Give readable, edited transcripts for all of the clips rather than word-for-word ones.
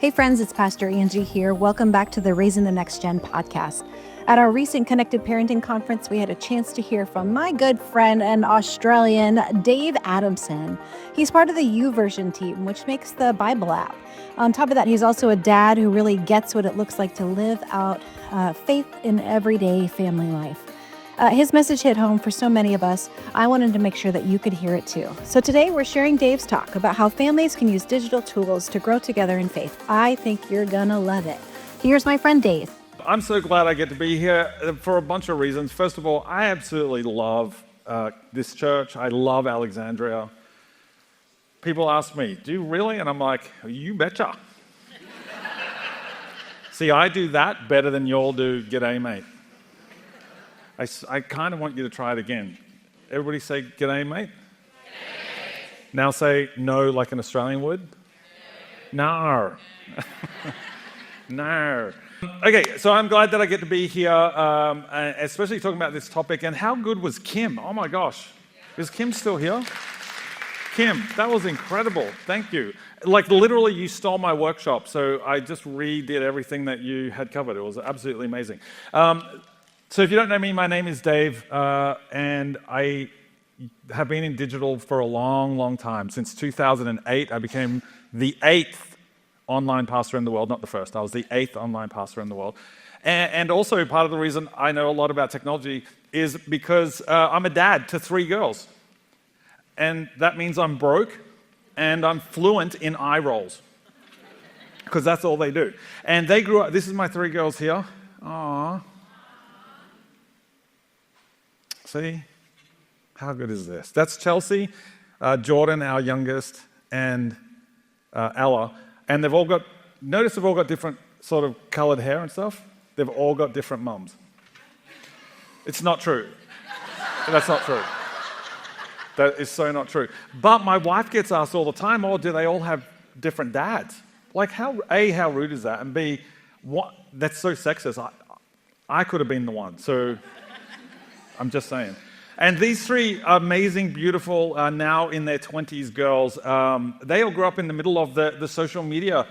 Hey friends, it's Pastor Angie here. Welcome back to the Raising the Next Gen podcast. At our recent Connected Parenting Conference, we had a chance to hear from my good friend and Australian, Dave Adamson. He's part of the YouVersion team, which makes the Bible app. On top of that, he's also a dad who really gets what it looks like to live out faith in everyday family life. His message hit home for so many of us. I wanted to make sure that you could hear it too. So today we're sharing Dave's talk about how families can use digital tools to grow together in faith. I think you're gonna love it. Here's my friend Dave. I'm so glad I get to be here for a bunch of reasons. First of all, I absolutely love this church. I love Alexandria. People ask me, do you really? And I'm like, you betcha. See, I do that better than y'all do G'day, mate. I kind of want you to try it again. Everybody say, G'day, mate. G'day. Now say no like an Australian would. No. No. Okay, so I'm glad that I get to be here, especially talking about this topic. And how good was Kim? Oh my gosh. Is Kim still here? Kim, that was incredible. Thank you. Like literally you stole my workshop, so I just redid everything that you had covered. It was absolutely amazing. So if you don't know me, my name is Dave, and I have been in digital for a long, long time. Since 2008, I became the 8th online pastor in the world, not the first. I was the 8th online pastor in the world. And also part of the reason I know a lot about technology is because I'm a dad to 3 girls. And that means I'm broke and I'm fluent in eye rolls because that's all they do. And they grew up, this is my 3 girls here. Aww. See? How good is this? That's Chelsea, Jordan, our youngest, and Ella. And they've all got different sort of colored hair and stuff. They've all got different mums. It's not true. That's not true. That is so not true. But my wife gets asked all the time, oh, do they all have different dads? Like, how rude is that? And B, what? That's so sexist. I could have been the one, so I'm just saying. And these 3 amazing, beautiful, now in their 20s girls, they all grew up in the middle of the social media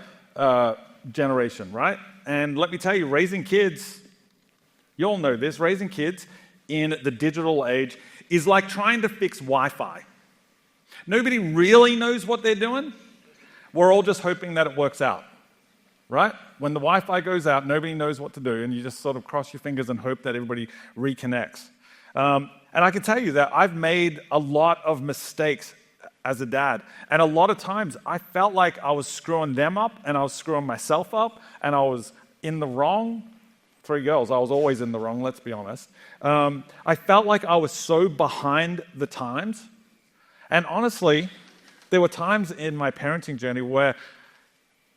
generation, right? And let me tell you, raising kids, you all know this, raising kids in the digital age is like trying to fix Wi-Fi. Nobody really knows what they're doing. We're all just hoping that it works out, right? When the Wi-Fi goes out, nobody knows what to do, and you just sort of cross your fingers and hope that everybody reconnects. And I can tell you that I've made a lot of mistakes as a dad. And a lot of times I felt like I was screwing them up and I was screwing myself up and I was in the wrong. 3 girls, I was always in the wrong, let's be honest. I felt like I was so behind the times. And honestly, there were times in my parenting journey where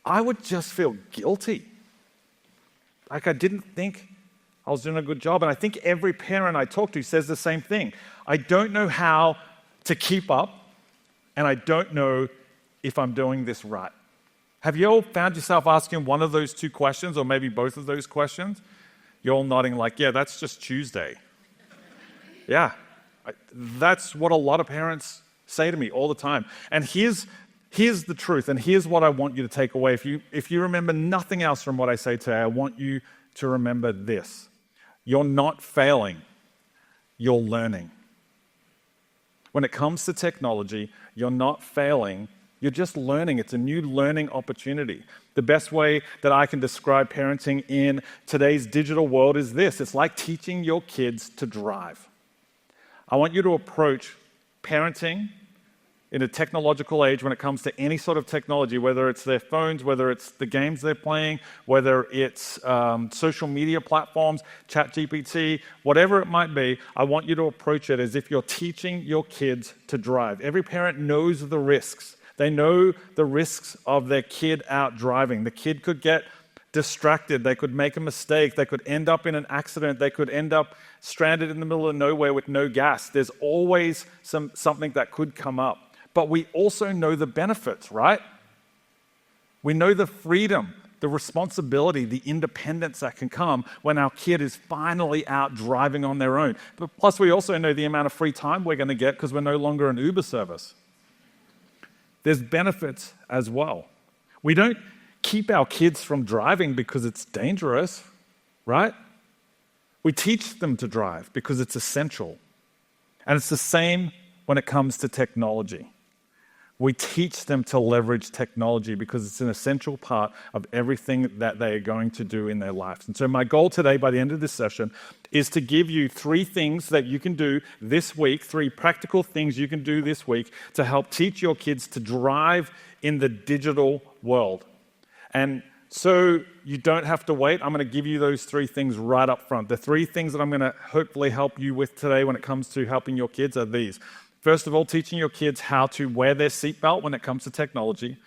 I would just feel guilty. Like I didn't think I was doing a good job. And I think every parent I talk to says the same thing. I don't know how to keep up, and I don't know if I'm doing this right. Have you all found yourself asking one of those 2 questions, or maybe both of those questions? You're all nodding like, yeah, that's just Tuesday. Yeah, that's what a lot of parents say to me all the time. And here's the truth, and here's what I want you to take away. If you remember nothing else from what I say today, I want you to remember this. You're not failing, you're learning. When it comes to technology, you're not failing, you're just learning. It's a new learning opportunity. The best way that I can describe parenting in today's digital world is this. It's like teaching your kids to drive. I want you to approach parenting in a technological age when it comes to any sort of technology, whether it's their phones, whether it's the games they're playing, whether it's social media platforms, ChatGPT, whatever it might be, I want you to approach it as if you're teaching your kids to drive. Every parent knows the risks. They know the risks of their kid out driving. The kid could get distracted. They could make a mistake. They could end up in an accident. They could end up stranded in the middle of nowhere with no gas. There's always something that could come up. But we also know the benefits, right? We know the freedom, the responsibility, the independence that can come when our kid is finally out driving on their own. But plus, we also know the amount of free time we're going to get because we're no longer an Uber service. There's benefits as well. We don't keep our kids from driving because it's dangerous, right? We teach them to drive because it's essential. And it's the same when it comes to technology. We teach them to leverage technology because it's an essential part of everything that they are going to do in their lives. And so my goal today, by the end of this session, is to give you 3 things that you can do this week, 3 practical things you can do this week to help teach your kids to drive in the digital world. And so you don't have to wait. I'm going to give you those 3 things right up front. The 3 things that I'm going to hopefully help you with today when it comes to helping your kids are these. First of all, teaching your kids how to wear their seatbelt when it comes to technology.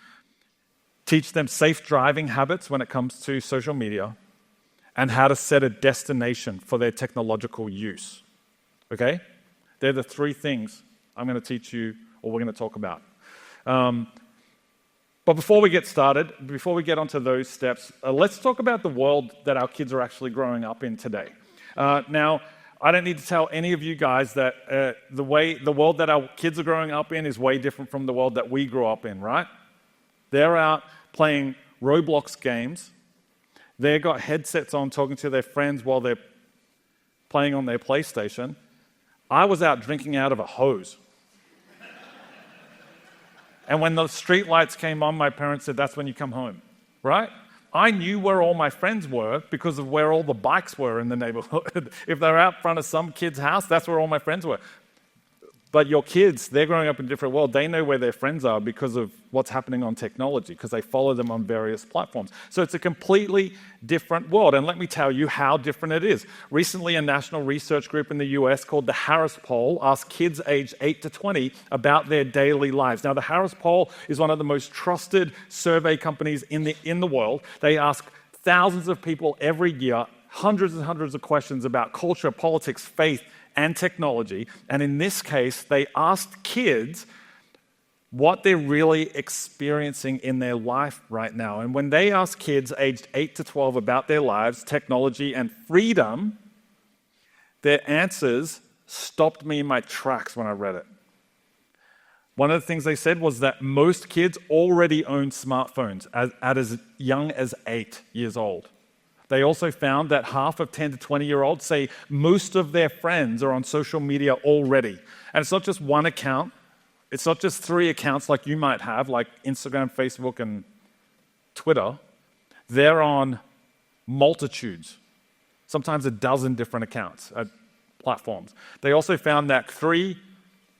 Teach them safe driving habits when it comes to social media. And how to set a destination for their technological use. Okay? They're the 3 things I'm going to teach you, or we're going to talk about. But before we get started, before we get onto those steps, let's talk about the world that our kids are actually growing up in today. Now, I don't need to tell any of you guys that the world that our kids are growing up in is way different from the world that we grew up in, right? They're out playing Roblox games. They've got headsets on talking to their friends while they're playing on their PlayStation. I was out drinking out of a hose. And when the street lights came on, my parents said, that's when you come home, right? I knew where all my friends were because of where all the bikes were in the neighborhood. If they're out front of some kid's house, that's where all my friends were. But your kids, they're growing up in a different world. They know where their friends are because of what's happening on technology, because they follow them on various platforms. So it's a completely different world. And let me tell you how different it is. Recently, a national research group in the US called the Harris Poll asked kids aged 8 to 20 about their daily lives. Now, the Harris Poll is one of the most trusted survey companies in the world. They ask thousands of people every year, hundreds and hundreds of questions about culture, politics, faith, and technology. And in this case, they asked kids what they're really experiencing in their life right now. And when they asked kids aged 8 to 12 about their lives, technology, and freedom, their answers stopped me in my tracks when I read it. One of the things they said was that most kids already own smartphones at as young as 8 years old. They also found that half of 10 to 20-year-olds say most of their friends are on social media already. And it's not just one account. It's not just 3 accounts like you might have, like Instagram, Facebook, and Twitter. They're on multitudes, sometimes a dozen different accounts, platforms. They also found that 3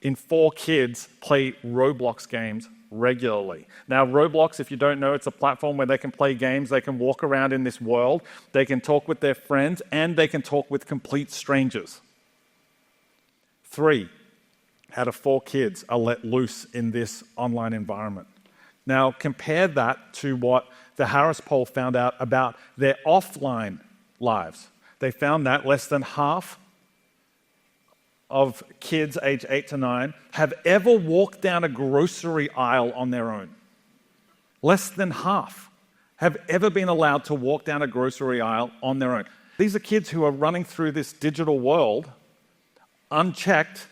in 4 kids play Roblox games regularly. Now, Roblox, if you don't know, it's a platform where they can play games, they can walk around in this world, they can talk with their friends, and they can talk with complete strangers. 3 out of 4 kids are let loose in this online environment. Now, compare that to what the Harris Poll found out about their offline lives. They found that less than half of kids aged 8 to 9 have ever walked down a grocery aisle on their own. Less than half have ever been allowed to walk down a grocery aisle on their own. These are kids who are running through this digital world unchecked,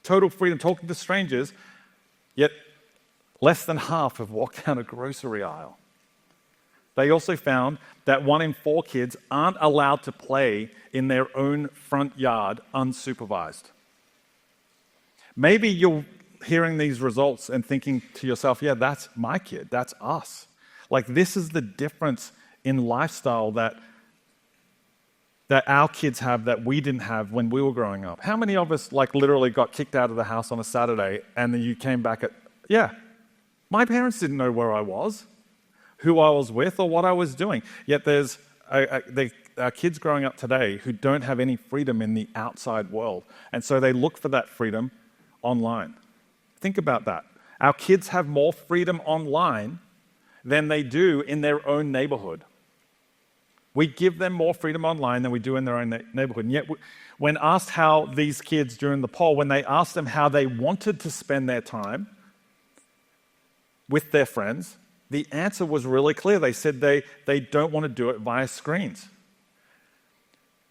total freedom, talking to strangers, yet less than half have walked down a grocery aisle. They also found that 1 in 4 kids aren't allowed to play in their own front yard unsupervised. Maybe you're hearing these results and thinking to yourself, yeah, that's my kid, that's us. Like, this is the difference in lifestyle that our kids have that we didn't have when we were growing up. How many of us, like, literally got kicked out of the house on a Saturday and then you came back my parents didn't know where I was, who I was with, or what I was doing. Yet there's kids growing up today who don't have any freedom in the outside world. And so they look for that freedom online. Think about that. Our kids have more freedom online than they do in their own neighborhood. We give them more freedom online than we do in their own neighborhood. And yet, when asked how these kids during the poll, when they asked them how they wanted to spend their time with their friends, the answer was really clear. They said they don't want to do it via screens.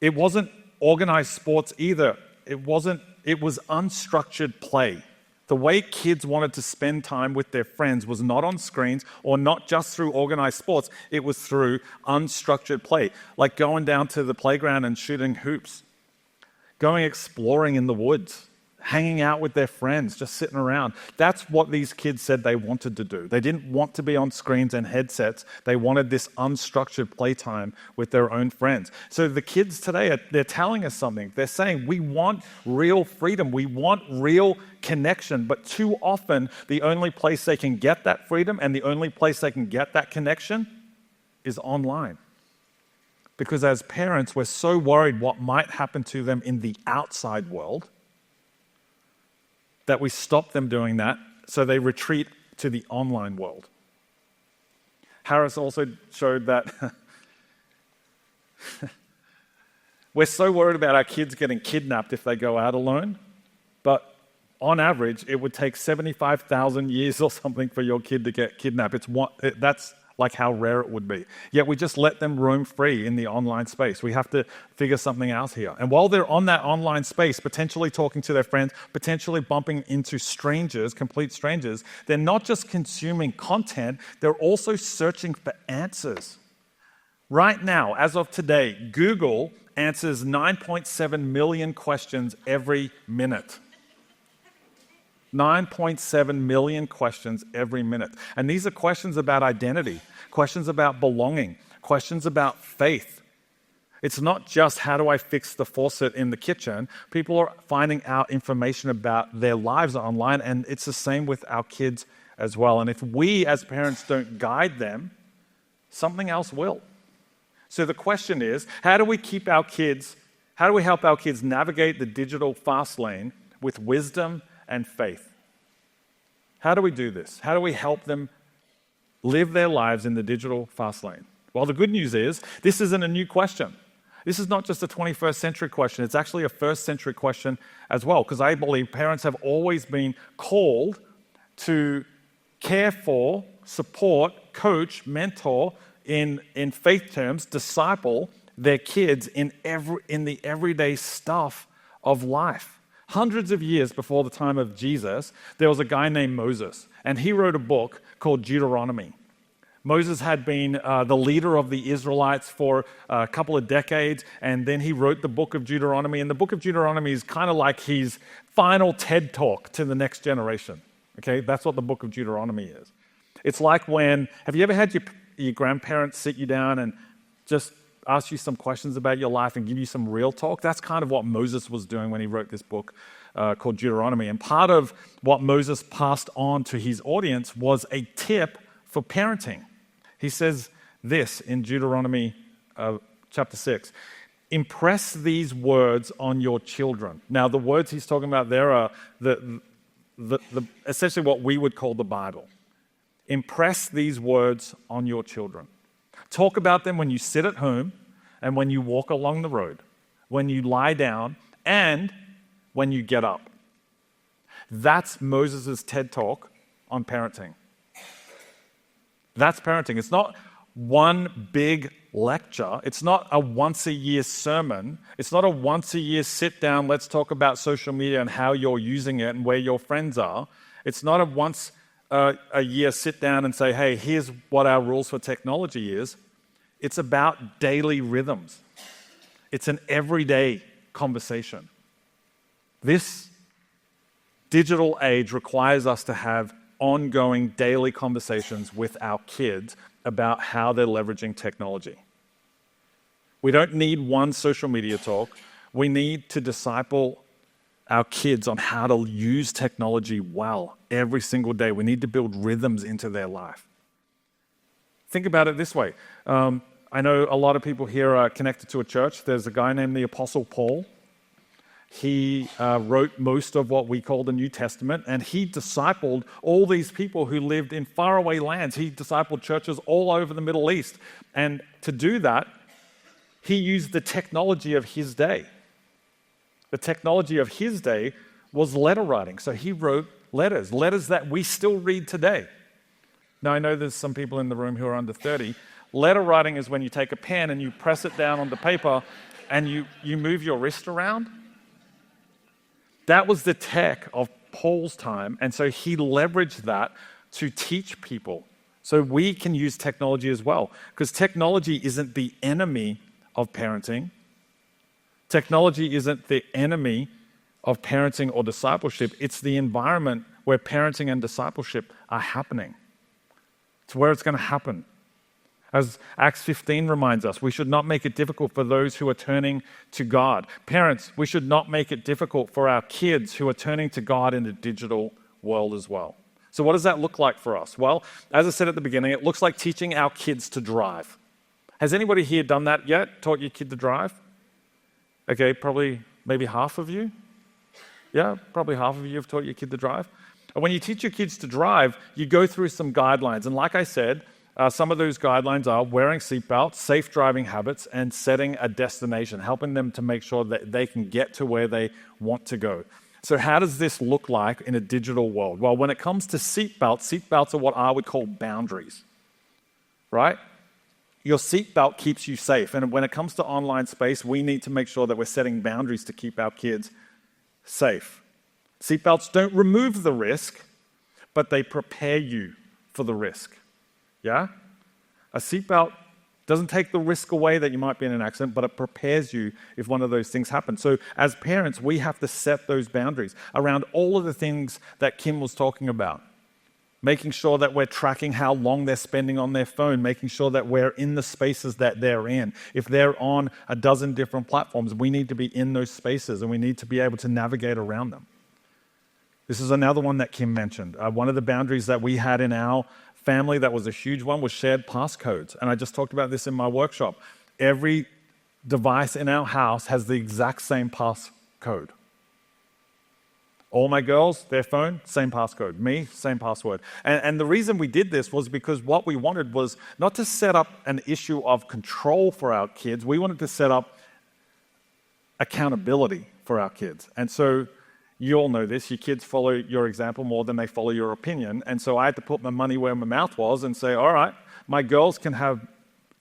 It wasn't organized sports either. It was unstructured play. The way kids wanted to spend time with their friends was not on screens or not just through organized sports. It was through unstructured play, like going down to the playground and shooting hoops, going exploring in the woods, hanging out with their friends, just sitting around. That's what these kids said they wanted to do. They didn't want to be on screens and headsets. They wanted this unstructured playtime with their own friends. So the kids today, they're telling us something. They're saying, we want real freedom. We want real connection. But too often, the only place they can get that freedom and the only place they can get that connection is online. Because as parents, we're so worried what might happen to them in the outside world that we stop them doing that, so they retreat to the online world. Harris also showed that we're so worried about our kids getting kidnapped if they go out alone, but on average, it would take 75,000 years or something for your kid to get kidnapped. That's like how rare it would be. Yet we just let them roam free in the online space. We have to figure something out here. And while they're on that online space, potentially talking to their friends, potentially bumping into strangers, complete strangers, they're not just consuming content, they're also searching for answers. Right now, as of today, Google answers 9.7 million questions every minute. 9.7 million questions every minute. And these are questions about identity, questions about belonging, questions about faith. It's not just how do I fix the faucet in the kitchen. People are finding out information about their lives online, and it's the same with our kids as well. And if we as parents don't guide them, something else will. So the question is, how do we help our kids navigate the digital fast lane with wisdom and faith? How do we do this? How do we help them live their lives in the digital fast lane? Well, the good news is this isn't a new question. This is not just a 21st century question. It's actually a first century question as well, because I believe parents have always been called to care for, support, coach, mentor, in faith terms, disciple their kids in the everyday stuff of life. Hundreds of years before the time of Jesus, there was a guy named Moses, and he wrote a book called Deuteronomy. Moses had been the leader of the Israelites for a couple of decades, and then he wrote the book of Deuteronomy. And the book of Deuteronomy is kind of like his final TED talk to the next generation. Okay, that's what the book of Deuteronomy is. It's like have you ever had your grandparents sit you down and just ask you some questions about your life and give you some real talk? That's kind of what Moses was doing when he wrote this book called Deuteronomy. And part of what Moses passed on to his audience was a tip for parenting. He says this in Deuteronomy chapter 6. Impress these words on your children. Now, the words he's talking about there are essentially what we would call the Bible. Impress these words on your children. Talk about them when you sit at home and when you walk along the road, when you lie down and when you get up. That's Moses' TED Talk on parenting. That's parenting. It's not one big lecture. It's not a once-a-year sermon. It's not a once-a-year sit-down, let's talk about social media and how you're using it and where your friends are. It's not a once-a-year sit-down and say, hey, here's what our rules for technology is. It's about daily rhythms. It's an everyday conversation. This digital age requires us to have ongoing daily conversations with our kids about how they're leveraging technology. We don't need one social media talk. We need to disciple our kids on how to use technology well every single day. We need to build rhythms into their life. Think about it this way. I know a lot of people here are connected to a church. There's a guy named the Apostle Paul. He wrote most of what we call the New Testament, and he discipled all these people who lived in faraway lands. He discipled churches all over the Middle East. And to do that, he used the technology of his day. The technology of his day was letter writing. So he wrote letters that we still read today. Now, I know there's some people in the room who are under 30. Letter writing is when you take a pen and you press it down on the paper and you move your wrist around. That was the tech of Paul's time, and so he leveraged that to teach people. So we can use technology as well, because technology isn't the enemy of parenting. Technology isn't the enemy of parenting or discipleship. It's the environment where parenting and discipleship are happening. It's where it's going to happen. As Acts 15 reminds us, we should not make it difficult for those who are turning to God. Parents, we should not make it difficult for our kids who are turning to God in the digital world as well. So what does that look like for us? Well, as I said at the beginning, it looks like teaching our kids to drive. Has anybody here done that yet? Taught your kid to drive? Okay, probably maybe half of you. Yeah, probably half of you have taught your kid to drive. And when you teach your kids to drive, you go through some guidelines. And like I said, some of those guidelines are wearing seatbelts, safe driving habits, and setting a destination, helping them to make sure that they can get to where they want to go. So how does this look like in a digital world? Well, when it comes to seatbelts are what I would call boundaries, right? Your seatbelt keeps you safe. And when it comes to online space, we need to make sure that we're setting boundaries to keep our kids safe. Seatbelts don't remove the risk, but they prepare you for the risk. Yeah? A seatbelt doesn't take the risk away that you might be in an accident, but it prepares you if one of those things happens. So as parents, we have to set those boundaries around all of the things that Kim was talking about. Making sure that we're tracking how long they're spending on their phone, making sure that we're in the spaces that they're in. If they're on a dozen different platforms, we need to be in those spaces and we need to be able to navigate around them. This is another one that Kim mentioned. One of the boundaries that we had in our family that was a huge one was shared passcodes. And I just talked about this in my workshop. Every device in our house has the exact same passcode. All my girls, their phone, same passcode. Me, same password. And the reason we did this was because what we wanted was not to set up an issue of control for our kids. We wanted to set up accountability for our kids. And so you all know this. Your kids follow your example more than they follow your opinion. And so I had to put my money where my mouth was and say, all right, my girls can have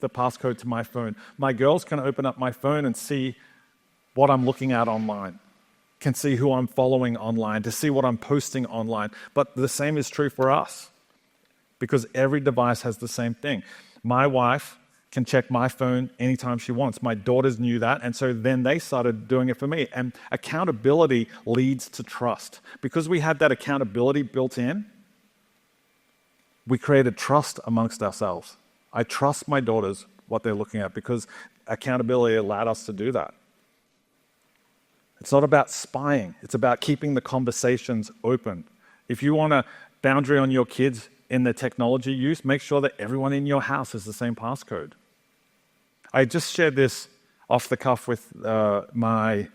the passcode to my phone. My girls can open up my phone and see what I'm looking at online, can see who I'm following online, to see what I'm posting online. But the same is true for us because every device has the same thing. My wife can check my phone anytime she wants. My daughters knew that, and so then they started doing it for me. And accountability leads to trust. Because we had that accountability built in, we created trust amongst ourselves. I trust my daughters, what they're looking at, because accountability allowed us to do that. It's not about spying. It's about keeping the conversations open. If you want a boundary on your kids in their technology use, make sure that everyone in your house has the same passcode. I just shared this off the cuff with my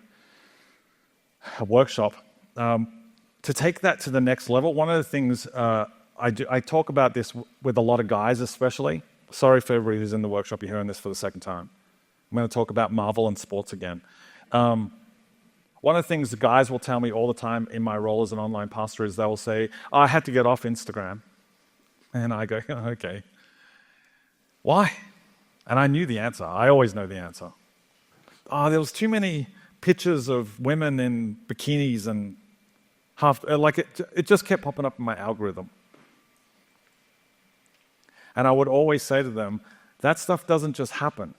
workshop. To take that to the next level, one of the things I talk about this with a lot of guys especially. Sorry for everybody who's in the workshop, you're hearing this for the second time. I'm going to talk about Marvel and sports again. One of the things the guys will tell me all the time in my role as an online pastor is they will say, I had to get off Instagram. And I go, oh, okay. Why? And I knew the answer. I always know the answer. There was too many pictures of women in bikinis and it just kept popping up in my algorithm. And I would always say to them, that stuff doesn't just happen.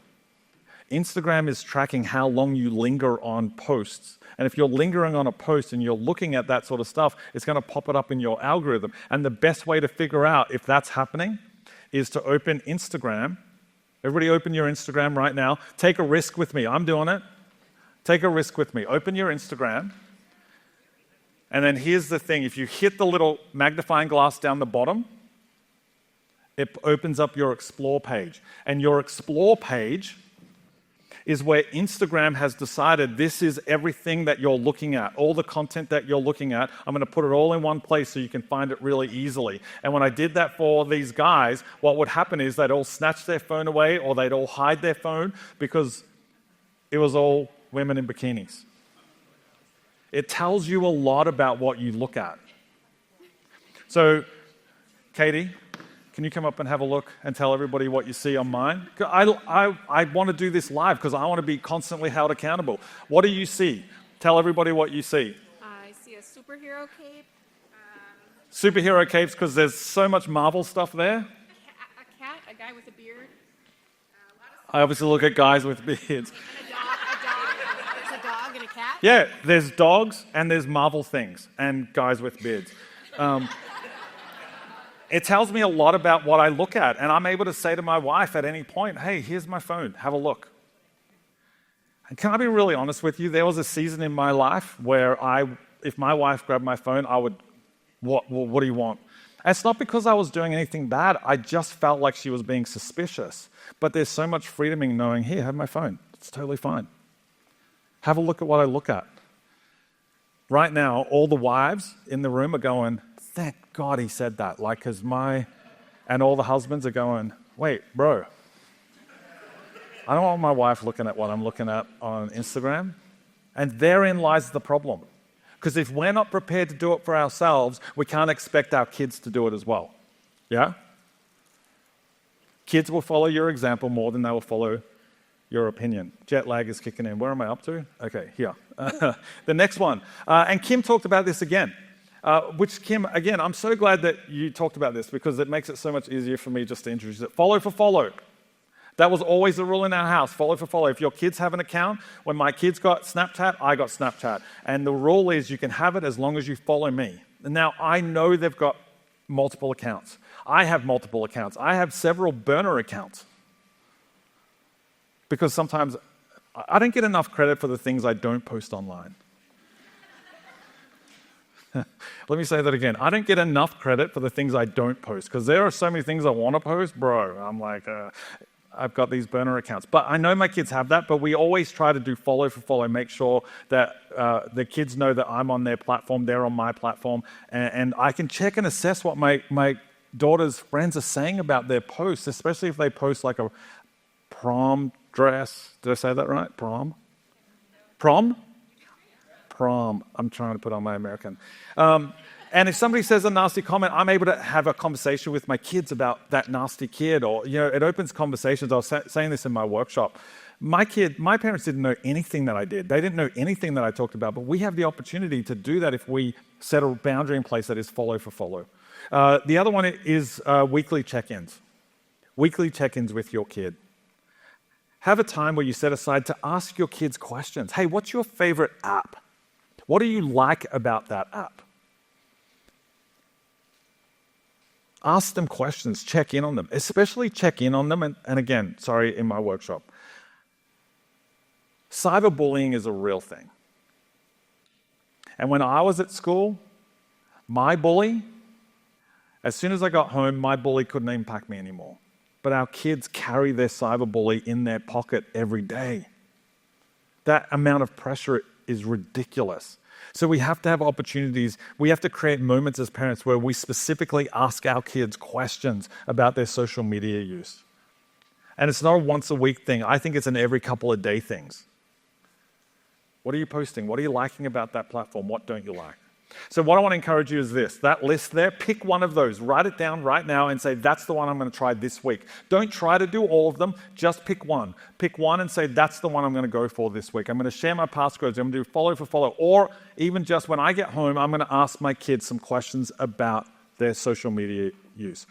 Instagram is tracking how long you linger on posts. And if you're lingering on a post and you're looking at that sort of stuff, it's going to pop it up in your algorithm. And the best way to figure out if that's happening is to open Instagram. Everybody open your Instagram right now. Take a risk with me. I'm doing it. Take a risk with me. Open your Instagram. And then here's the thing. If you hit the little magnifying glass down the bottom, it opens up your Explore page. And your Explore page is where Instagram has decided this is everything that you're looking at, all the content that you're looking at. I'm going to put it all in one place so you can find it really easily. And when I did that for these guys, what would happen is they'd all snatch their phone away or they'd all hide their phone because it was all women in bikinis. It tells you a lot about what you look at. So, Katie, can you come up and have a look and tell everybody what you see on mine? I want to do this live because I want to be constantly held accountable. What do you see? Tell everybody what you see. I see a superhero cape, Superhero capes because there's so much Marvel stuff there. A cat, a guy with a beard. I obviously look at guys with beards. And a dog. There's a dog and a cat. Yeah, there's dogs and there's Marvel things and guys with beards. It tells me a lot about what I look at, and I'm able to say to my wife at any point, hey, here's my phone, have a look. And can I be really honest with you? There was a season in my life where if my wife grabbed my phone, I would, what do you want? And it's not because I was doing anything bad, I just felt like she was being suspicious. But there's so much freedom in knowing, here, have my phone, it's totally fine. Have a look at what I look at. Right now, all the wives in the room are going, thank God he said that. And all the husbands are going, wait, bro, I don't want my wife looking at what I'm looking at on Instagram. And therein lies the problem. Because if we're not prepared to do it for ourselves, we can't expect our kids to do it as well. Yeah? Kids will follow your example more than they will follow your opinion. Jet lag is kicking in. Where am I up to? Okay, here. The next one. And Kim talked about this again. Which, Kim, again, I'm so glad that you talked about this because it makes it so much easier for me just to introduce it. Follow for follow. That was always the rule in our house, follow for follow. If your kids have an account, when my kids got Snapchat, I got Snapchat. And the rule is you can have it as long as you follow me. And now I know they've got multiple accounts. I have multiple accounts. I have several burner accounts. Because sometimes I don't get enough credit for the things I don't post online. Let me say that again. I don't get enough credit for the things I don't post because there are so many things I want to post, bro. I'm like, I've got these burner accounts. But I know my kids have that, but we always try to do follow for follow, make sure that the kids know that I'm on their platform, they're on my platform, and I can check and assess what my daughter's friends are saying about their posts, especially if they post like a prom dress. Did I say that right? Prom? Prom? Prom. I'm trying to put on my American. And if somebody says a nasty comment, I'm able to have a conversation with my kids about that nasty kid, or it opens conversations. I was saying this in my workshop. My parents didn't know anything that I did. They didn't know anything that I talked about, but we have the opportunity to do that if we set a boundary in place that is follow for follow. The other one is weekly check-ins. Weekly check-ins with your kid. Have a time where you set aside to ask your kids questions. Hey, what's your favorite app? What do you like about that app? Ask them questions, check in on them, especially check in on them. And again, sorry, in my workshop, cyberbullying is a real thing. And when I was at school, my bully, as soon as I got home, my bully couldn't impact me anymore. But our kids carry their cyberbully in their pocket every day. That amount of pressure is ridiculous. So we have to have opportunities. We have to create moments as parents where we specifically ask our kids questions about their social media use. And it's not a once a week thing. I think it's an every couple of day things. What are you posting? What are you liking about that platform? What don't you like? So what I want to encourage you is this. That list there, pick one of those. Write it down right now and say, that's the one I'm going to try this week. Don't try to do all of them. Just pick one. Pick one and say, that's the one I'm going to go for this week. I'm going to share my passcodes. I'm going to do follow for follow. Or even just when I get home, I'm going to ask my kids some questions about their social media use.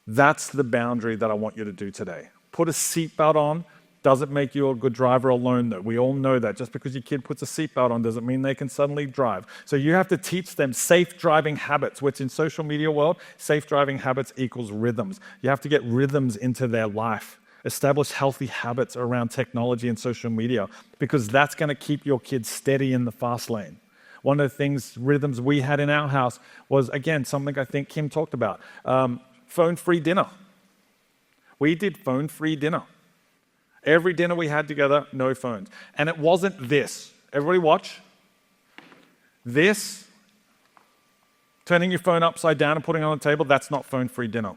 That's the boundary that I want you to do today. Put a seatbelt on. Doesn't make you a good driver alone, though. We all know that. Just because your kid puts a seatbelt on doesn't mean they can suddenly drive. So you have to teach them safe driving habits, which in social media world, safe driving habits equals rhythms. You have to get rhythms into their life. Establish healthy habits around technology and social media, because that's going to keep your kids steady in the fast lane. One of the things, rhythms we had in our house was, again, something I think Kim talked about, phone-free dinner. We did phone-free dinner. Every dinner we had together, no phones. And it wasn't this. Everybody watch. This, turning your phone upside down and putting it on the table, that's not phone-free dinner.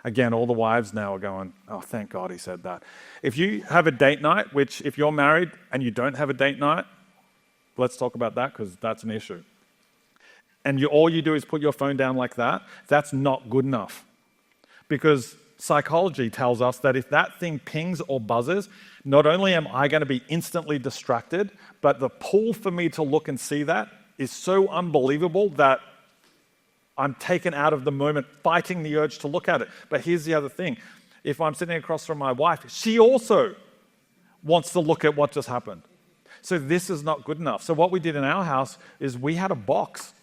Again, all the wives now are going, oh, thank God he said that. If you have a date night, which if you're married and you don't have a date night, let's talk about that because that's an issue. And all you do is put your phone down like that, that's not good enough. Because psychology tells us that if that thing pings or buzzes, not only am I going to be instantly distracted, but the pull for me to look and see that is so unbelievable that I'm taken out of the moment, fighting the urge to look at it. But here's the other thing. If I'm sitting across from my wife, she also wants to look at what just happened. So this is not good enough. So what we did in our house is we had a box,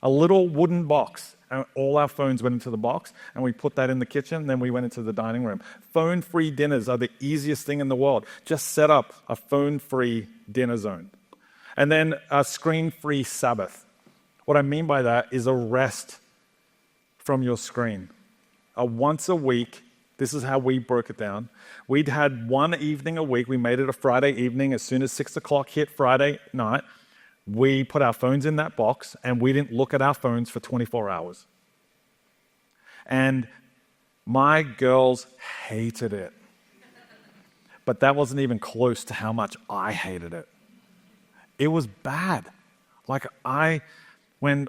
a little wooden box, and all our phones went into the box, and we put that in the kitchen, then we went into the dining room. Phone-free dinners are the easiest thing in the world. Just set up a phone-free dinner zone. And then a screen-free Sabbath. What I mean by that is a rest from your screen. Once a week, this is how we broke it down. We'd had one evening a week. We made it a Friday evening. As soon as 6 o'clock hit Friday night, we put our phones in that box, and we didn't look at our phones for 24 hours. And my girls hated it. But that wasn't even close to how much I hated it. It was bad. When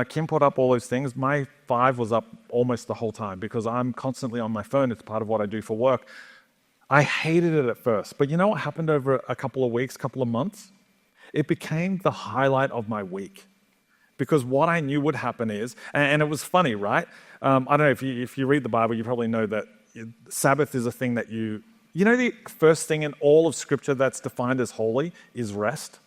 Kim put up all those things, my 5 was up almost the whole time because I'm constantly on my phone. It's part of what I do for work. I hated it at first. But you know what happened over a couple of weeks, couple of months? It became the highlight of my week. Because what I knew would happen is, and it was funny, right? I don't know, if you read the Bible, you probably know that Sabbath is a thing that you know the first thing in all of Scripture that's defined as holy is rest?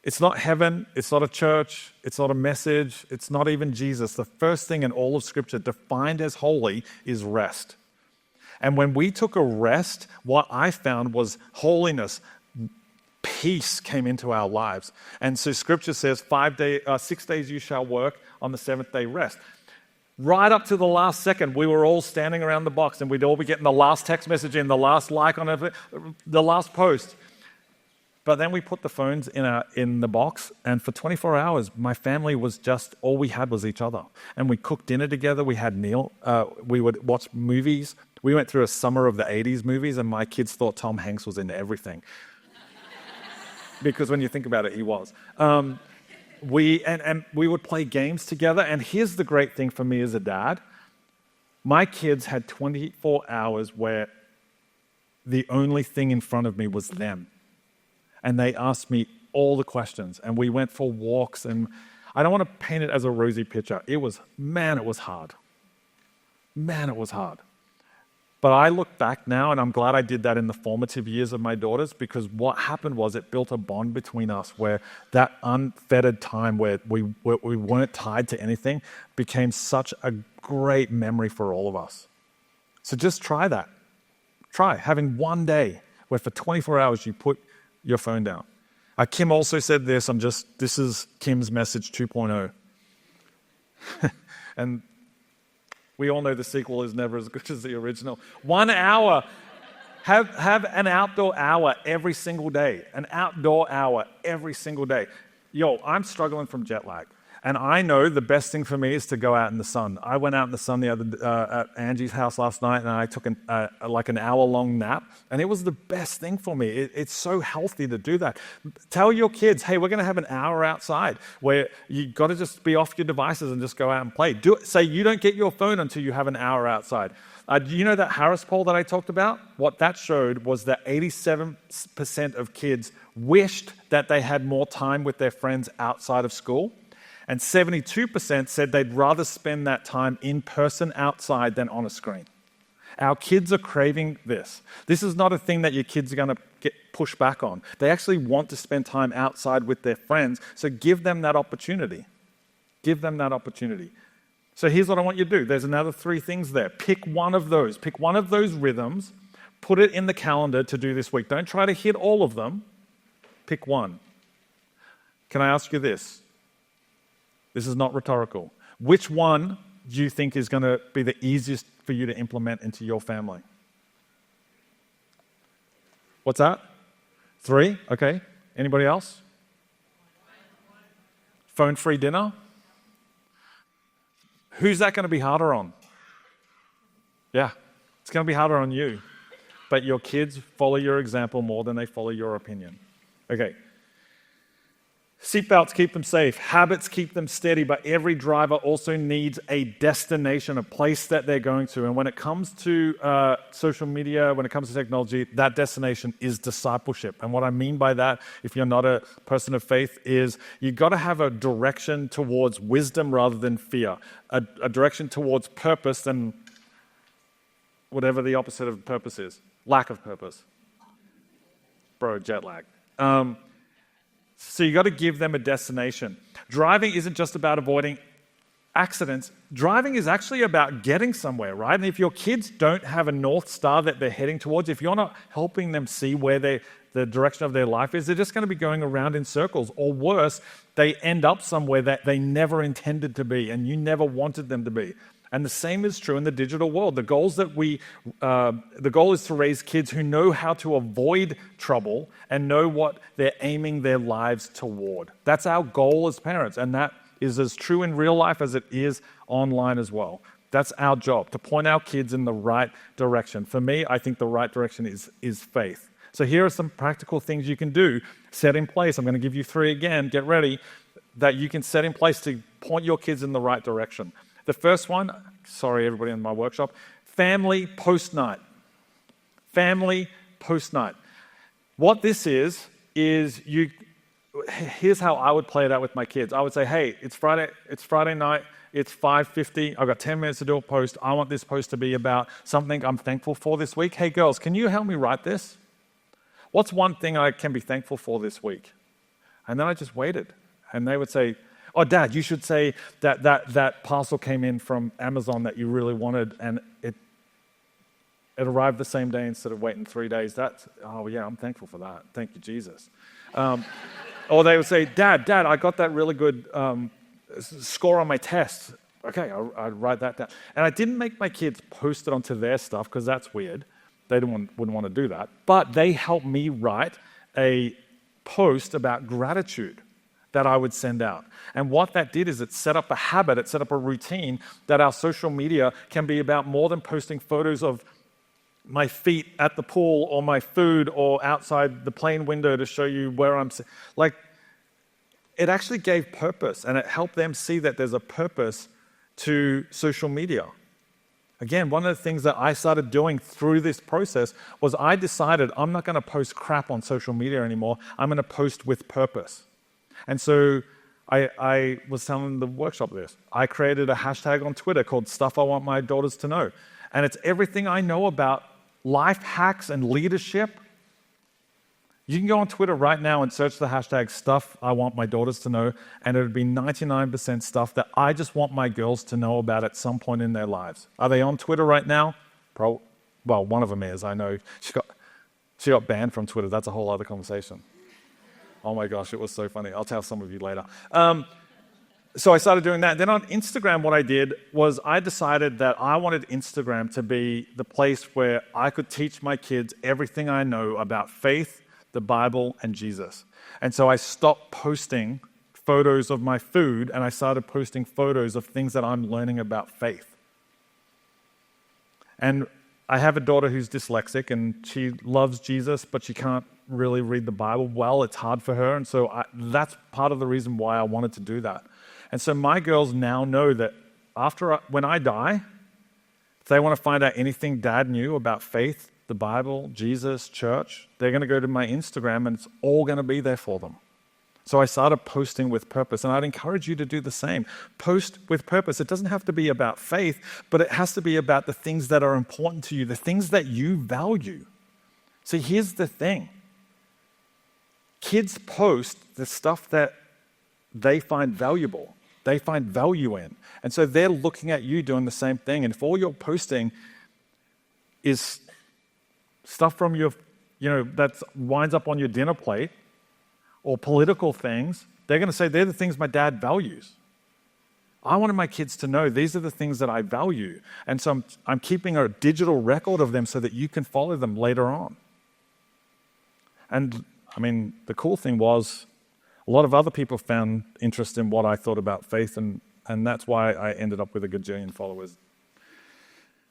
It's not heaven, it's not a church, it's not a message, it's not even Jesus. The first thing in all of Scripture defined as holy is rest. And when we took a rest, what I found was holiness, peace came into our lives. And so Scripture says 6 days you shall work, on the 7th day rest. Right up to the last second, we were all standing around the box and we'd all be getting the last text message in, the last like on it, the last post. But then we put the phones in the box, and for 24 hours, my family was just, all we had was each other. And we cooked dinner together, we had meal, we would watch movies. We went through a summer of the 80s movies, and my kids thought Tom Hanks was into everything. Because when you think about it, he was. We would play games together, and here's the great thing for me as a dad. My kids had 24 hours where the only thing in front of me was them. And they asked me all the questions, and we went for walks, and I don't want to paint it as a rosy picture. It was hard. Man, it was hard. But I look back now, and I'm glad I did that in the formative years of my daughters, because what happened was it built a bond between us where that unfettered time where we weren't tied to anything became such a great memory for all of us. So just try that. Try having one day where for 24 hours you put your phone down. Kim also said this. This is Kim's message 2.0. And we all know the sequel is never as good as the original. 1 hour. Have an outdoor hour every single day. An outdoor hour every single day. I'm struggling from jet lag. And I know the best thing for me is to go out in the sun. I went out in the sun at Angie's house last night, and I took an hour-long nap, and it was the best thing for me. It's so healthy to do that. Tell your kids, hey, we're going to have an hour outside where you got to just be off your devices and just go out and play. Say you don't get your phone until you have an hour outside. Do you know that Harris poll that I talked about? What that showed was that 87% of kids wished that they had more time with their friends outside of school. And 72% said they'd rather spend that time in person outside than on a screen. Our kids are craving this. This is not a thing that your kids are going to get pushed back on. They actually want to spend time outside with their friends, so give them that opportunity. Give them that opportunity. So here's what I want you to do. There's another 3 things there. Pick one of those. Pick one of those rhythms. Put it in the calendar to do this week. Don't try to hit all of them. Pick one. Can I ask you this? This is not rhetorical. Which one do you think is going to be the easiest for you to implement into your family? What's that? 3? Okay. Anybody else? Phone-free dinner? Who's that going to be harder on? Yeah, it's going to be harder on you. But your kids follow your example more than they follow your opinion. Okay. Seatbelts keep them safe. Habits keep them steady. But every driver also needs a destination, a place that they're going to. And when it comes to social media, when it comes to technology, that destination is discipleship. And what I mean by that, if you're not a person of faith, is you've got to have a direction towards wisdom rather than fear, a direction towards purpose than whatever the opposite of purpose is. Lack of purpose. Bro, jet lag. So you got to give them a destination. Driving isn't just about avoiding accidents. Driving is actually about getting somewhere, right? And if your kids don't have a North Star that they're heading towards, if you're not helping them see where the direction of their life is, they're just going to be going around in circles. Or worse, they end up somewhere that they never intended to be and you never wanted them to be. And the same is true in the digital world. The goal is to raise kids who know how to avoid trouble and know what they're aiming their lives toward. That's our goal as parents, and that is as true in real life as it is online as well. That's our job, to point our kids in the right direction. For me, I think the right direction is faith. So here are some practical things you can do, set in place. I'm going to give you 3 again, get ready, that you can set in place to point your kids in the right direction. The first one, sorry everybody in my workshop, family post night. Family post night. What this is here's how I would play it out with my kids. I would say, hey, it's Friday night, it's 5:50, I've got 10 minutes to do a post. I want this post to be about something I'm thankful for this week. Hey girls, can you help me write this? What's one thing I can be thankful for this week? And then I just waited. And they would say, oh, Dad, you should say that parcel came in from Amazon that you really wanted and it arrived the same day instead of waiting 3 days. Oh yeah, I'm thankful for that. Thank you, Jesus. Or they would say, Dad, I got that really good score on my test. Okay, I'd write that down. And I didn't make my kids post it onto their stuff because that's weird. They wouldn't want to do that. But they helped me write a post about gratitude that I would send out. And what that did is it set up a habit, it set up a routine that our social media can be about more than posting photos of my feet at the pool or my food or outside the plane window to show you where I'm. Like, it actually gave purpose and it helped them see that there's a purpose to social media. Again, one of the things that I started doing through this process was I decided I'm not going to post crap on social media anymore. I'm going to post with purpose. And so I was telling the workshop this. I created a hashtag on Twitter called Stuff I Want My Daughters to Know. And it's everything I know about life hacks and leadership. You can go on Twitter right now and search the hashtag Stuff I Want My Daughters to Know, and it would be 99% stuff that I just want my girls to know about at some point in their lives. Are they on Twitter right now? Well, one of them is. I know. She got banned from Twitter. That's a whole other conversation. Oh my gosh, it was so funny. I'll tell some of you later. So I started doing that. Then on Instagram, what I did was I decided that I wanted Instagram to be the place where I could teach my kids everything I know about faith, the Bible, and Jesus. And so I stopped posting photos of my food and I started posting photos of things that I'm learning about faith. And I have a daughter who's dyslexic and she loves Jesus, but she can't really read the Bible well. It's hard for her. And so that's part of the reason why I wanted to do that. And so my girls now know that when I die, if they want to find out anything Dad knew about faith, the Bible, Jesus, church, they're going to go to my Instagram and it's all going to be there for them. So I started posting with purpose, and I'd encourage you to do the same. Post with purpose. It doesn't have to be about faith, but it has to be about the things that are important to you, the things that you value. See, here's the thing. Kids post the stuff that they find valuable, they find value in. And so they're looking at you doing the same thing. And if all you're posting is stuff from that winds up on your dinner plate or political things, they're going to say, they're the things my dad values. I wanted my kids to know these are the things that I value. And so I'm keeping a digital record of them so that you can follow them later on. And I mean, the cool thing was a lot of other people found interest in what I thought about faith, and that's why I ended up with a gajillion followers.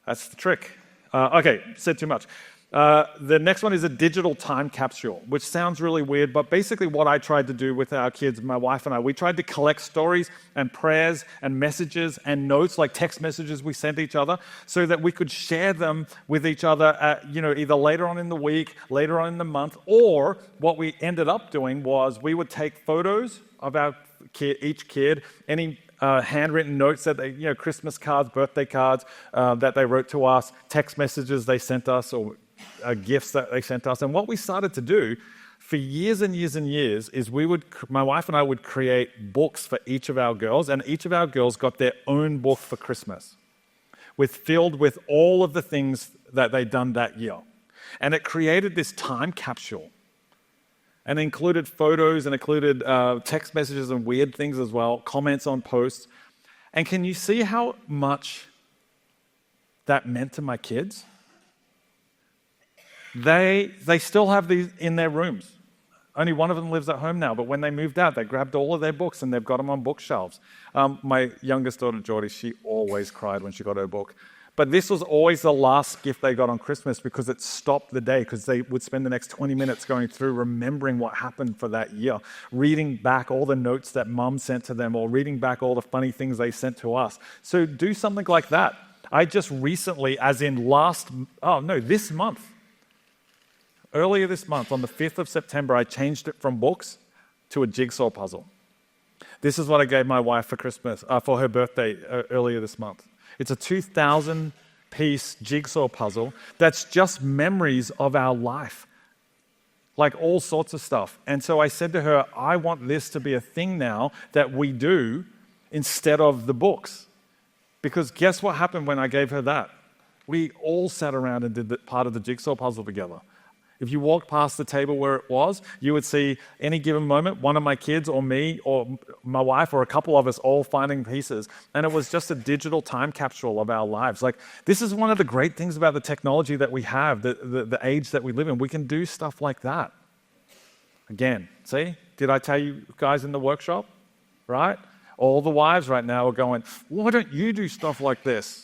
That's the trick. Okay, said too much. The next one is a digital time capsule, which sounds really weird, but basically what I tried to do with our kids, my wife and I, we tried to collect stories and prayers and messages and notes, like text messages we sent each other, so that we could share them with each other, either later on in the week, later on in the month, or what we ended up doing was we would take photos of our kid, each kid, any handwritten notes that they, Christmas cards, birthday cards that they wrote to us, text messages they sent us, or gifts that they sent us. And what we started to do for years and years and years is my wife and I would create books for each of our girls, and each of our girls got their own book for Christmas, filled with all of the things that they'd done that year. And it created this time capsule. And it included photos and included text messages and weird things as well, comments on posts. And can you see how much that meant to my kids? They still have these in their rooms. Only one of them lives at home now, but when they moved out, they grabbed all of their books and they've got them on bookshelves. My youngest daughter, Geordie, she always cried when she got her book. But this was always the last gift they got on Christmas because it stopped the day, because they would spend the next 20 minutes going through remembering what happened for that year, reading back all the notes that mum sent to them, or reading back all the funny things they sent to us. So do something like that. I just recently, this month, earlier this month, on the 5th of September, I changed it from books to a jigsaw puzzle. This is what I gave my wife for Christmas, for her birthday earlier this month. It's a 2,000-piece jigsaw puzzle that's just memories of our life, like all sorts of stuff. And so I said to her, I want this to be a thing now that we do instead of the books. Because guess what happened when I gave her that? We all sat around and did part of the jigsaw puzzle together. If you walked past the table where it was, you would see any given moment, one of my kids or me or my wife or a couple of us all finding pieces. And it was just a digital time capsule of our lives. Like, this is one of the great things about the technology that we have, the age that we live in. We can do stuff like that. Again, see? Did I tell you guys in the workshop? Right? All the wives right now are going, why don't you do stuff like this?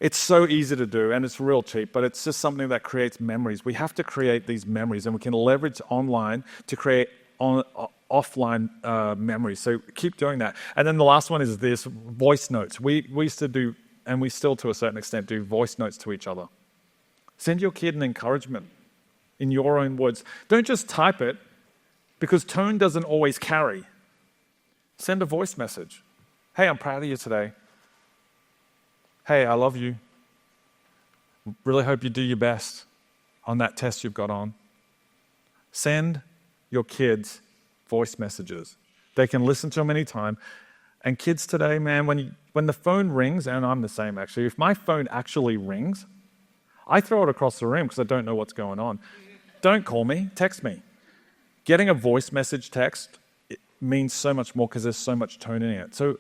It's so easy to do, and it's real cheap, but it's just something that creates memories. We have to create these memories, and we can leverage online to create offline memories. So keep doing that. And then the last one is this, voice notes. We used to do, and we still to a certain extent do, voice notes to each other. Send your kid an encouragement in your own words. Don't just type it, because tone doesn't always carry. Send a voice message. Hey, I'm proud of you today. Hey, I love you. Really hope you do your best on that test you've got on. Send your kids voice messages. They can listen to them anytime. And kids today, man, when the phone rings, and I'm the same actually, if my phone actually rings, I throw it across the room because I don't know what's going on. Don't call me, text me. Getting a voice message text, it means so much more because there's so much tone in it. So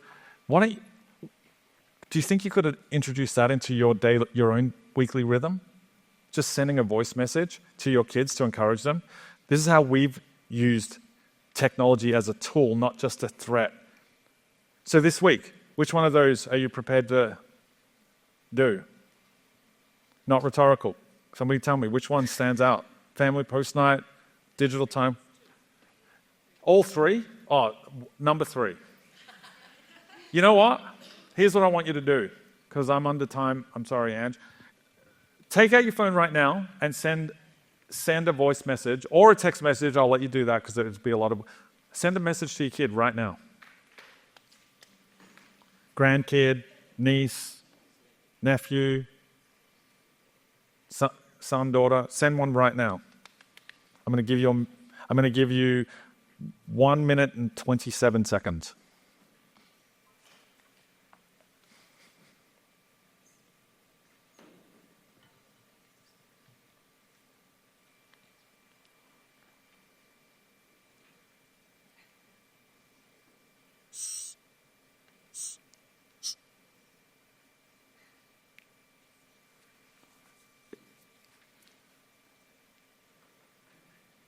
do you think you could introduce that into your own weekly rhythm? Just sending a voice message to your kids to encourage them. This is how we've used technology as a tool, not just a threat. So this week, which one of those are you prepared to do? Not rhetorical. Somebody tell me, which one stands out? Family post night, digital time? All three? Oh, number 3. You know what? Here's what I want you to do, because I'm under time. I'm sorry, Ange. Take out your phone right now and send a voice message or a text message. I'll let you do that because it would be a lot of... Send a message to your kid right now. Grandkid, niece, nephew, son, daughter. Send one right now. I'm going to give you 1 minute and 27 seconds.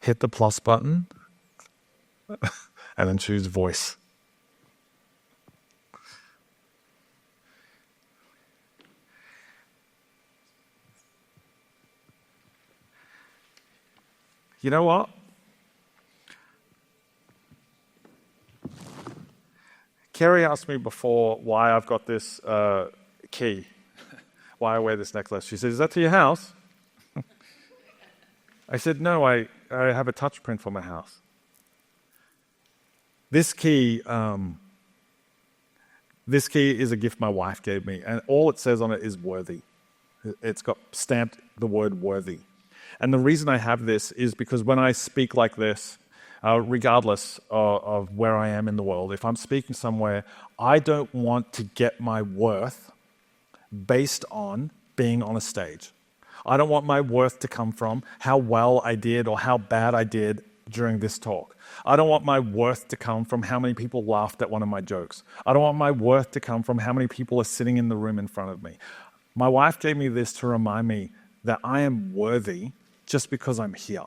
Hit the plus button and then choose voice. You know what? Kerry asked me before why I've got this key, why I wear this necklace. She said, "Is that to your house?" I said, "No, I have a touch print for my house." This key is a gift my wife gave me, and all it says on it is worthy. It's got stamped the word worthy. And the reason I have this is because when I speak like this, regardless of where I am in the world, if I'm speaking somewhere, I don't want to get my worth based on being on a stage. I don't want my worth to come from how well I did or how bad I did during this talk. I don't want my worth to come from how many people laughed at one of my jokes. I don't want my worth to come from how many people are sitting in the room in front of me. My wife gave me this to remind me that I am worthy just because I'm here.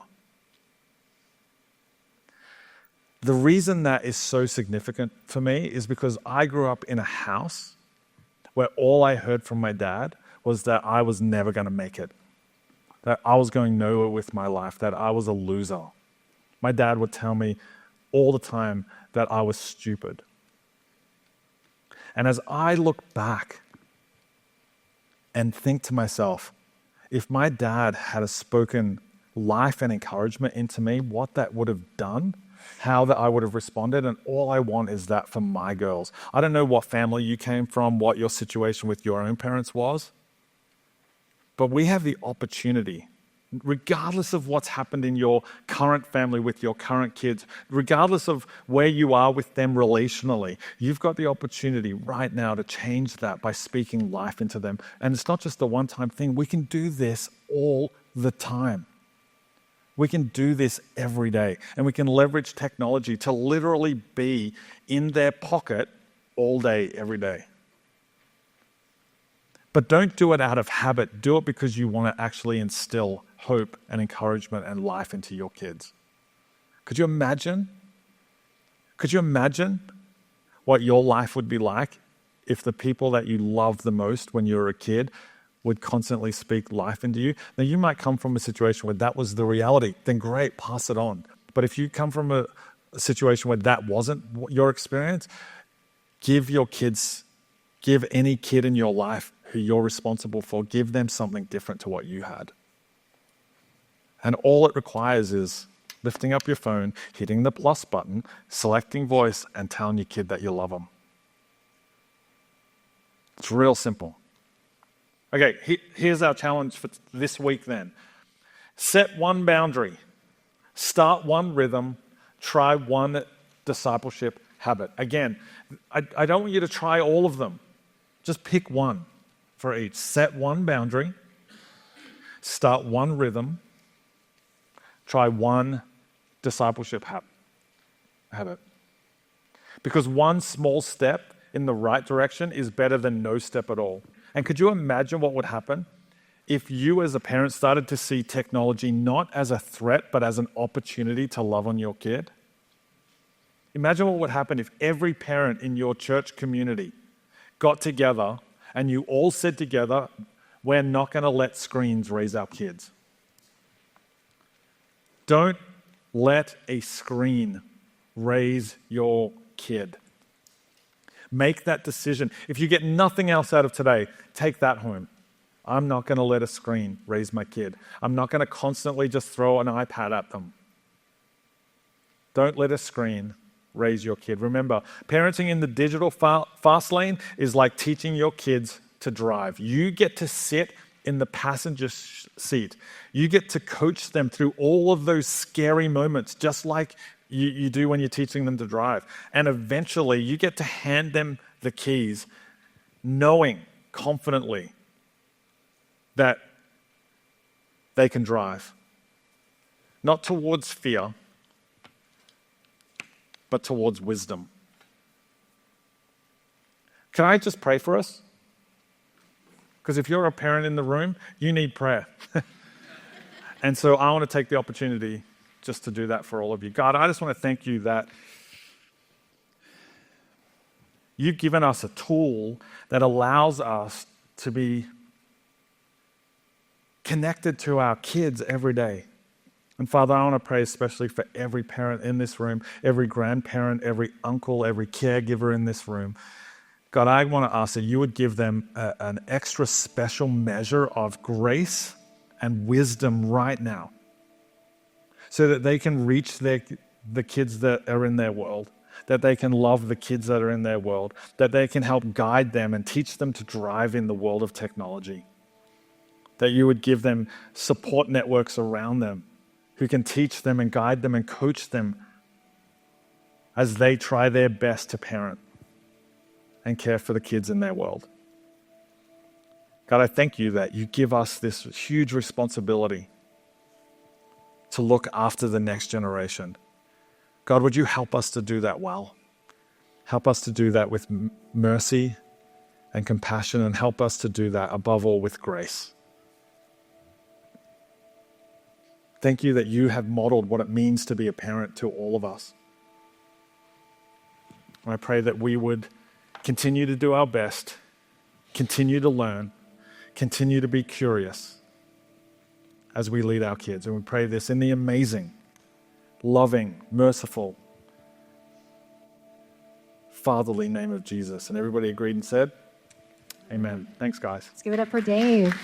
The reason that is so significant for me is because I grew up in a house where all I heard from my dad was that I was never going to make it, that I was going nowhere with my life, that I was a loser. My dad would tell me all the time that I was stupid. And as I look back and think to myself, if my dad had spoken life and encouragement into me, what that would have done, how that I would have responded, and all I want is that for my girls. I don't know what family you came from, what your situation with your own parents was, but we have the opportunity, regardless of what's happened in your current family with your current kids, regardless of where you are with them relationally, you've got the opportunity right now to change that by speaking life into them. And it's not just a one-time thing. We can do this all the time. We can do this every day, and we can leverage technology to literally be in their pocket all day, every day. But don't do it out of habit. Do it because you want to actually instill hope and encouragement and life into your kids. Could you imagine? Could you imagine what your life would be like if the people that you loved the most when you were a kid would constantly speak life into you? Now, you might come from a situation where that was the reality. Then great, pass it on. But if you come from a situation where that wasn't your experience, give any kid in your life who you're responsible for, give them something different to what you had. And all it requires is lifting up your phone, hitting the plus button, selecting voice, and telling your kid that you love them. It's real simple. Okay, here's our challenge for this week then. Set one boundary, start one rhythm, try one discipleship habit. Again, I don't want you to try all of them. Just pick one for each. Set one boundary, start one rhythm, try one discipleship habit. Because one small step in the right direction is better than no step at all. And could you imagine what would happen if you as a parent started to see technology not as a threat, but as an opportunity to love on your kid? Imagine what would happen if every parent in your church community got together and you all said together, we're not going to let screens raise our kids. Don't let a screen raise your kid. Make that decision. If you get nothing else out of today, take that home. I'm not going to let a screen raise my kid. I'm not going to constantly just throw an iPad at them. Don't let a screen raise your kid. Remember, parenting in the digital fast lane is like teaching your kids to drive. You get to sit in the passenger seat. You get to coach them through all of those scary moments, just like you do when you're teaching them to drive. And eventually, you get to hand them the keys, knowing confidently that they can drive. Not towards fear, but towards wisdom. Can I just pray for us? Because if you're a parent in the room, you need prayer. And so I want to take the opportunity just to do that for all of you. God, I just want to thank you that you've given us a tool that allows us to be connected to our kids every day. And Father, I want to pray especially for every parent in this room, every grandparent, every uncle, every caregiver in this room. God, I want to ask that you would give them an extra special measure of grace and wisdom right now so that they can reach the kids that are in their world, that they can love the kids that are in their world, that they can help guide them and teach them to drive in the world of technology, that you would give them support networks around them who can teach them and guide them and coach them as they try their best to parent and care for the kids in their world. God, I thank you that you give us this huge responsibility to look after the next generation. God, would you help us to do that well? Help us to do that with mercy and compassion, and help us to do that above all with grace. Thank you that you have modeled what it means to be a parent to all of us. And I pray that we would continue to do our best, continue to learn, continue to be curious as we lead our kids. And we pray this in the amazing, loving, merciful, fatherly name of Jesus. And everybody agreed and said, amen. Thanks, guys. Let's give it up for Dave.